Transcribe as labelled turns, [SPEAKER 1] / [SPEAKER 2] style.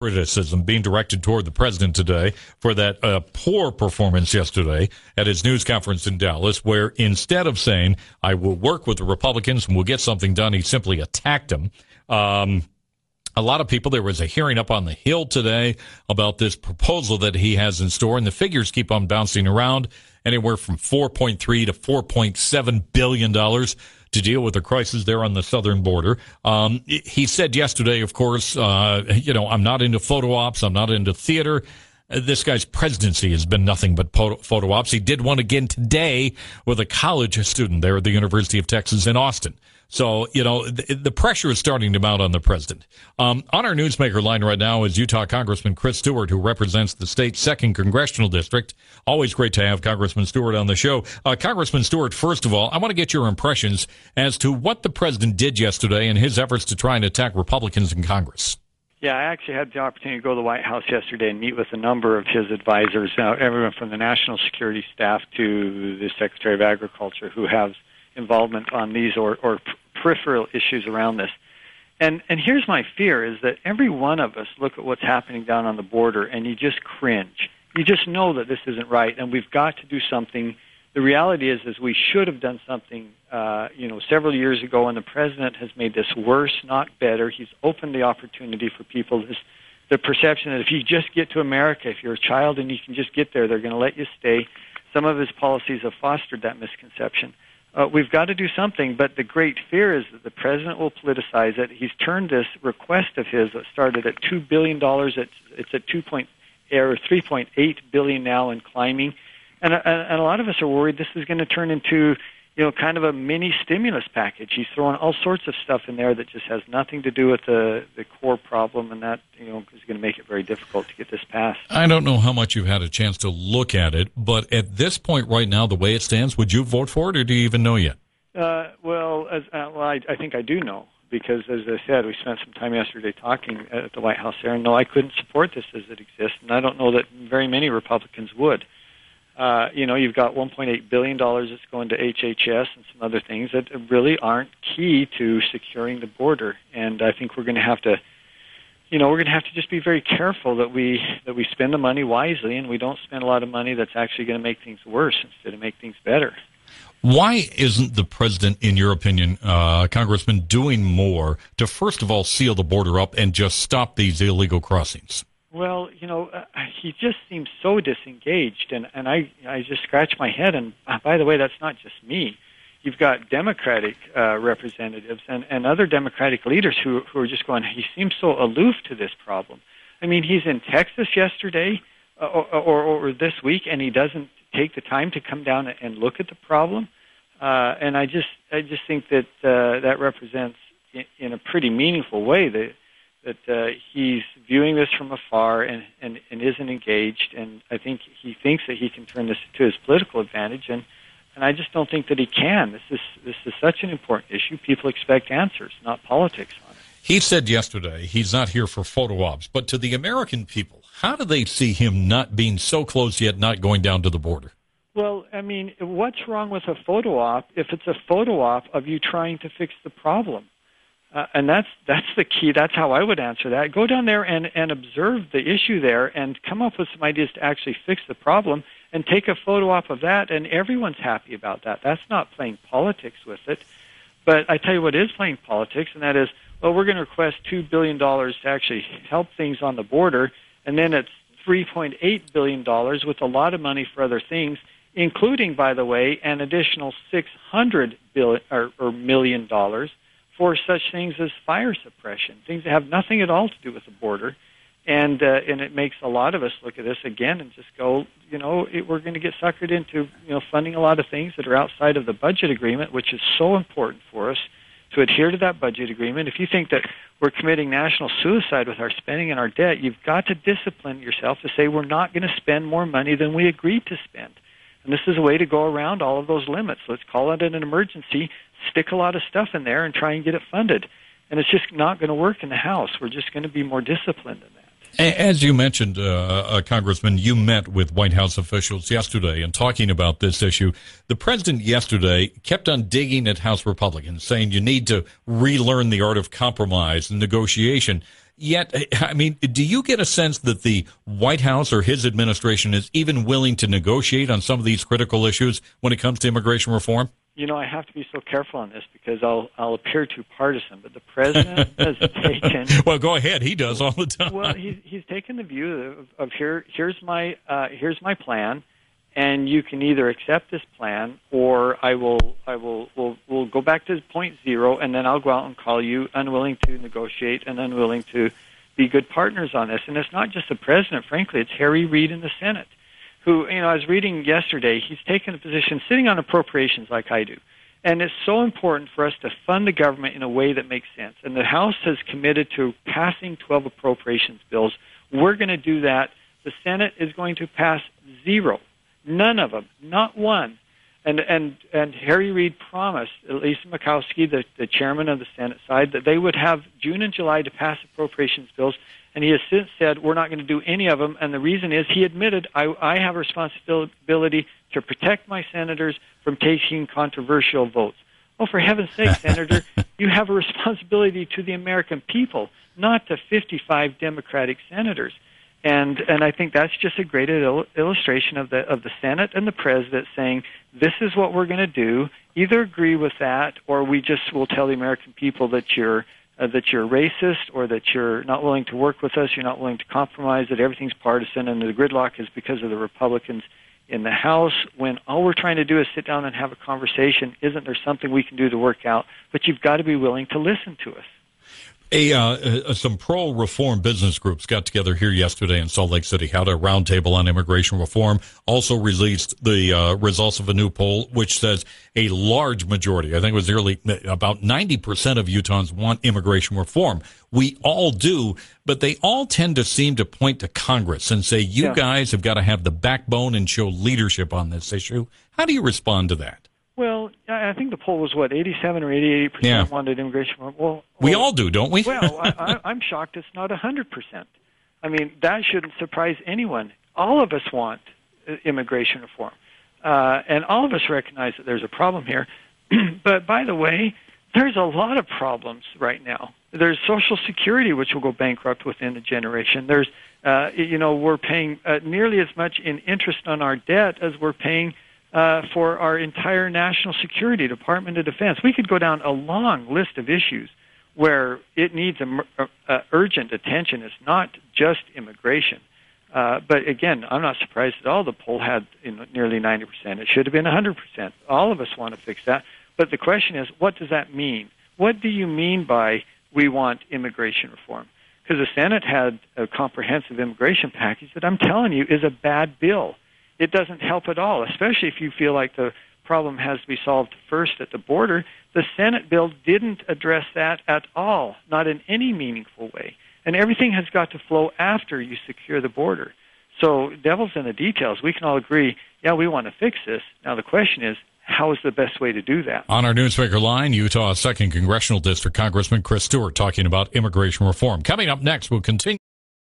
[SPEAKER 1] criticism being directed toward the president today for that poor performance yesterday at his news conference in Dallas, where instead of saying, I will work with the Republicans and we'll get something done, he simply attacked them. A lot of people, there was a hearing up on the Hill today about this proposal that he has in store, and the figures keep on bouncing around, anywhere from $4.3 to $4.7 billion to deal with the crisis there on the southern border. He said yesterday, of course, I'm not into photo ops. I'm not into theater. This guy's presidency has been nothing but photo ops. He did one again today with a college student there at the University of Texas in Austin. So, the pressure is starting to mount on the president. On our newsmaker line right now is Utah Congressman Chris Stewart, who represents the state's 2nd Congressional District. Always great to have Congressman Stewart on the show. Congressman Stewart, first of all, I want to get your impressions as to what the president did yesterday in his efforts to try and attack Republicans in Congress.
[SPEAKER 2] Yeah, I actually had the opportunity to go to the White House yesterday and meet with a number of his advisors, everyone from the National Security Staff to the Secretary of Agriculture, who has involvement on these or peripheral issues around this. And here's my fear, is that every one of us look at what's happening down on the border and you just cringe. You just know that this isn't right, and we've got to do something. The reality is we should have done something, several years ago, and the president has made this worse, not better. He's opened the opportunity for people. The perception that if you just get to America, if you're a child and you can just get there, they're going to let you stay. Some of his policies have fostered that misconception. We've got to do something, but the great fear is that the president will politicize it. He's turned this request of his that started at $2 billion. It's at $3.8 billion now and climbing. And a lot of us are worried this is going to turn into, kind of a mini stimulus package. He's throwing all sorts of stuff in there that just has nothing to do with the core problem, and that, is going to make it very difficult to get this passed.
[SPEAKER 1] I don't know how much you've had a chance to look at it, but at this point right now, the way it stands, would you vote for it, or do you even know yet?
[SPEAKER 2] I think I do know, because, as I said, we spent some time yesterday talking at the White House there, and no, I couldn't support this as it exists, and I don't know that very many Republicans would. You've got $1.8 billion that's going to HHS and some other things that really aren't key to securing the border. And I think we're going to have to, just be very careful that we spend the money wisely, and we don't spend a lot of money that's actually going to make things worse instead of make things better.
[SPEAKER 1] Why isn't the president, in your opinion, Congressman, doing more to, first of all, seal the border up and just stop these illegal crossings?
[SPEAKER 2] Well, he just seems so disengaged, and I just scratch my head. And by the way, that's not just me. You've got Democratic representatives and other Democratic leaders who are just going, he seems so aloof to this problem. I mean, he's in Texas yesterday or this week, and he doesn't take the time to come down and look at the problem. And I just think that that represents, in a pretty meaningful way, that he's viewing this from afar and isn't engaged, and I think he thinks that he can turn this to his political advantage, and I just don't think that he can. This is such an important issue. People expect answers, not politics on it.
[SPEAKER 1] He said yesterday he's not here for photo ops, but to the American people, how do they see him not being so close yet not going down to the border?
[SPEAKER 2] Well, I mean, what's wrong with a photo op if it's a photo op of you trying to fix the problem? And that's the key. That's how I would answer that. Go down there and observe the issue there and come up with some ideas to actually fix the problem and take a photo op of that, and everyone's happy about that. That's not playing politics with it. But I tell you what is playing politics, and that is, well, we're going to request $2 billion to actually help things on the border, and then it's $3.8 billion with a lot of money for other things, including, by the way, an additional $600 million for such things as fire suppression, things that have nothing at all to do with the border. And it makes a lot of us look at this again and just go, we're going to get suckered into, funding a lot of things that are outside of the budget agreement, which is so important for us to adhere to that budget agreement. If you think that we're committing national suicide with our spending and our debt, you've got to discipline yourself to say we're not going to spend more money than we agreed to spend. And this is a way to go around all of those limits. Let's call it an emergency, stick a lot of stuff in there, and try and get it funded. And it's just not going to work in the House. We're just going to be more disciplined in that.
[SPEAKER 1] As you mentioned, Congressman, you met with White House officials yesterday and talking about this issue. The president yesterday kept on digging at House Republicans, saying you need to relearn the art of compromise and negotiation. Yet, I mean, do you get a sense that the White House or his administration is even willing to negotiate on some of these critical issues when it comes to immigration reform?
[SPEAKER 2] You know, I have to be so careful on this because I'll appear too partisan, but the president has taken...
[SPEAKER 1] Well, go ahead. He does all the time.
[SPEAKER 2] Well, he's taken the view of here's my plan, and you can either accept this plan or we'll go back to point zero, and then I'll go out and call you unwilling to negotiate and unwilling to be good partners on this. And it's not just the president, frankly, it's Harry Reid in the Senate, who, you know, I was reading yesterday, he's taken a position sitting on appropriations like I do. And it's so important for us to fund the government in a way that makes sense. And the House has committed to passing 12 appropriations bills. We're going to do that. The Senate is going to pass zero. None of them. Not one. And Harry Reid promised, Lisa Murkowski, the chairman of the Senate side, that they would have June and July to pass appropriations bills. And he has since said, we're not going to do any of them. And the reason is he admitted, I have a responsibility to protect my senators from taking controversial votes. Oh, for heaven's sake, Senator, you have a responsibility to the American people, not to 55 Democratic senators. And I think that's just a great illustration of the Senate and the President saying, this is what we're going to do. Either agree with that, or we just will tell the American people that you're racist, or that you're not willing to work with us, you're not willing to compromise, that everything's partisan, and the gridlock is because of the Republicans in the House, when all we're trying to do is sit down and have a conversation. Isn't there something we can do to work out? But you've got to be willing to listen to us.
[SPEAKER 1] Some pro-reform business groups got together here yesterday in Salt Lake City, had a roundtable on immigration reform, also released the results of a new poll, which says a large majority, I think it was nearly about 90% of Utahns want immigration reform. We all do, but they all tend to seem to point to Congress and say, you guys have got to have the backbone and show leadership on this issue. How do you respond to that?
[SPEAKER 2] Well, I think the poll was, 87 or 88% wanted immigration reform. Well,
[SPEAKER 1] we all do, don't we?
[SPEAKER 2] Well, I'm shocked it's not 100%. I mean, that shouldn't surprise anyone. All of us want immigration reform. And all of us recognize that there's a problem here. But, by the way, there's a lot of problems right now. There's Social Security, which will go bankrupt within a generation. There's, we're paying nearly as much in interest on our debt as we're paying for our entire national security, Department of Defense. We could go down a long list of issues where it needs urgent attention. It's not just immigration. But again, I'm not surprised at all the poll had nearly 90%. It should have been 100%. All of us want to fix that. But the question is, what does that mean? What do you mean by we want immigration reform? Because the Senate had a comprehensive immigration package that I'm telling you is a bad bill. It doesn't help at all, especially if you feel like the problem has to be solved first at the border. The Senate bill didn't address that at all, not in any meaningful way. And everything has got to flow after you secure the border. So devil's in the details. We can all agree, we want to fix this. Now the question is, how is the best way to do that?
[SPEAKER 1] On our Newsmaker line, Utah's 2nd Congressional District Congressman Chris Stewart talking about immigration reform. Coming up next, we'll continue.